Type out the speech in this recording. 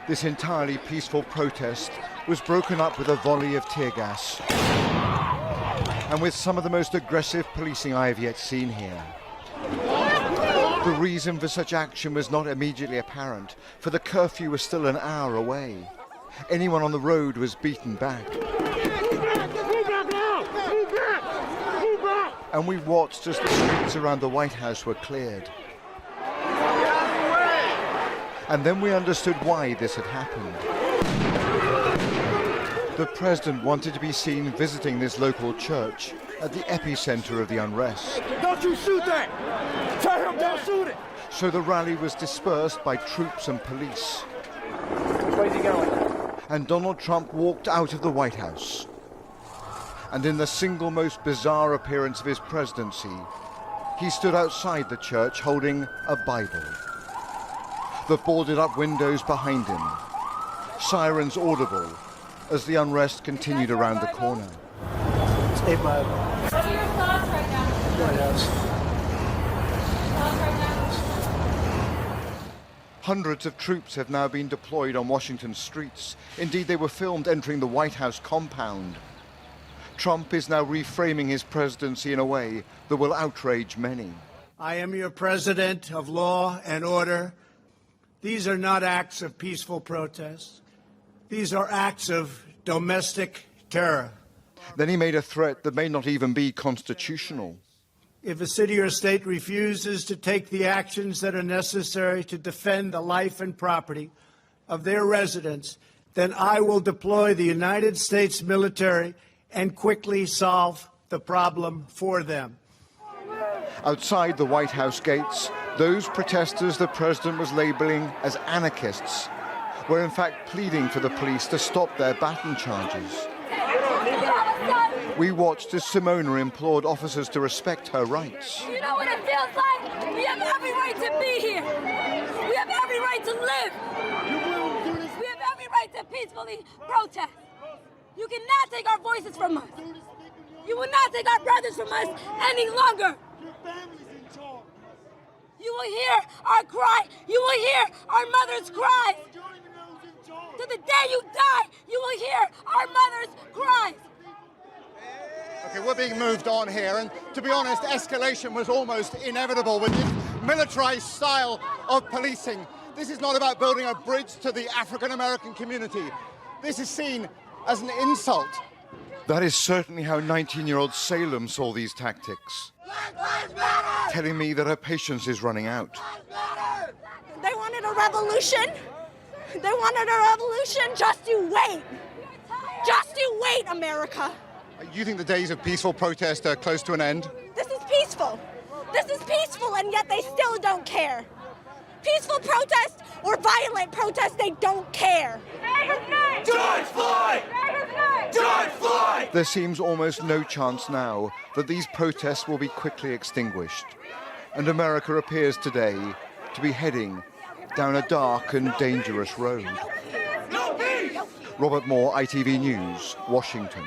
This entirely peaceful protest was broken up with a volley of tear gas and with some of the most aggressive policing I have yet seen here. The reason for such action was not immediately apparent, for the curfew was still an hour away. Anyone on the road was beaten back. And we watched as the streets around the White House were cleared. And then we understood why this had happened. The president wanted to be seen visiting this local church at the epicenter of the unrest. Don't you shoot that! Tell him don't shoot it! So the rally was dispersed by troops and police. Where's he going? And Donald Trump walked out of the White House. And in the single most bizarre appearance of his presidency, he stood outside the church holding a Bible. The boarded up windows behind him, sirens audible as the unrest continued around the corner. Stay Bible. What are your thoughts right now? White House. Thoughts right now? Hundreds of troops have now been deployed on Washington's streets. Indeed, they were filmed entering the White House compound. Trump is now reframing his presidency in a way that will outrage many. I am your president of law and order. These are not acts of peaceful protest. These are acts of domestic terror. Then he made a threat that may not even be constitutional. If a city or state refuses to take the actions that are necessary to defend the life and property of their residents, then I will deploy the United States military and quickly solve the problem for them. Outside the White House gates, those protesters the president was labeling as anarchists were in fact pleading for the police to stop their baton charges. We watched as Simona implored officers to respect her rights. You know what it feels like? We have every right to be here. We have every right to live. We have every right to peacefully protest. You cannot take our voices from us. You will not take our brothers from us any longer. You will hear our cry. You will hear our mothers' cries. To the day you die, you will hear our mothers' cries. Okay, we're being moved on here, and to be honest, escalation was almost inevitable with this militarized style of policing. This is not about building a bridge to the African-American community. This is seen as an insult. That is certainly how 19-year-old Salem saw these tactics, telling me that her patience is running out. They wanted a revolution. They wanted a revolution. Just you wait. Just you wait, America. You think the days of peaceful protest are close to an end? This is peaceful. This is peaceful, and yet they still don't care. Peaceful protest or violent protest, they don't care. George Floyd! George Floyd! There seems almost no chance now that these protests will be quickly extinguished. And America appears today to be heading down a dark and dangerous road. Robert Moore, ITV News, Washington.